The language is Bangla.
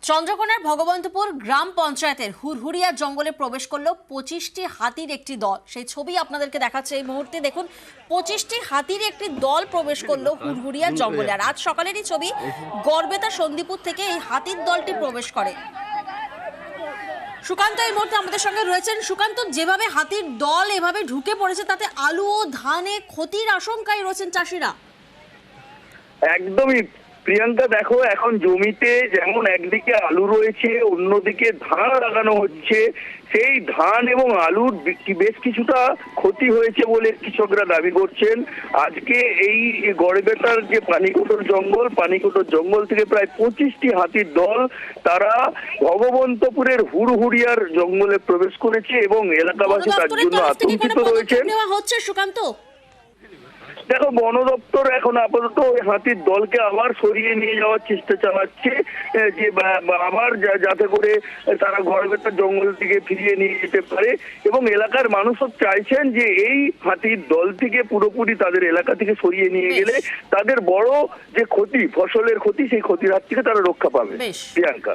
চন্দ্রকোনার ভগবন্তপুর গ্রাম পঞ্চায়েতের হুড়হুড়িয়া জঙ্গলে প্রবেশ করলো 25টি হাতির একটি দল। সেই ছবি আপনাদেরকে দেখাচ্ছে এই মুহূর্তে। দেখুন, 25টি হাতির একটি দল প্রবেশ করলো হুড়হুড়িয়া জঙ্গলে। আর আজ সকালেরই ছবি, গড়বেতা সন্দীপুর থেকে এই হাতির দলটি প্রবেশ করে। সুকান্ত এই মুহূর্তে আমাদের সঙ্গে রয়েছেন। সুকান্ত, যেভাবে হাতির দল এভাবে ঢুকে পড়েছে তাতে আলু ও ধানে ক্ষতির আশঙ্কায় রয়েছেন চাষিরা। একদমই প্রিয়াঙ্কা, দেখো এখন জমিতে যেমন একদিকে আলু রয়েছে, অন্যদিকে ধান লাগানো হচ্ছে। সেই ধান এবং আলুর বেশ কিছুটা ক্ষতি হয়েছে বলে কৃষকরা দাবি করছেন। আজকে এই গড়বেতার যে পানিকোটর জঙ্গল থেকে প্রায় 25টি হাতির দল তারা ভগবন্তপুরের হুড়হুড়িয়ার জঙ্গলে প্রবেশ করেছে এবং এলাকাবাসী তার জন্য আতঙ্কিত রয়েছেন। হচ্ছে সুকান্ত, দেখো, বন দপ্তর এখন আপাতত ওই হাতির দলকে আবার সরিয়ে নিয়ে যাওয়ার চেষ্টা চালাচ্ছে, যে আবার যাতে করে তারা গড়বেতার জঙ্গল থেকে ফিরিয়ে নিয়ে যেতে পারে। এবং এলাকার মানুষও চাইছেন যে এই হাতির দল থেকে পুরোপুরি তাদের এলাকা থেকে সরিয়ে নিয়ে গেলে তাদের বড় যে ক্ষতি, ফসলের ক্ষতি, সেই ক্ষতির হাত থেকে তারা রক্ষা পাবে। প্রিয়াঙ্কা।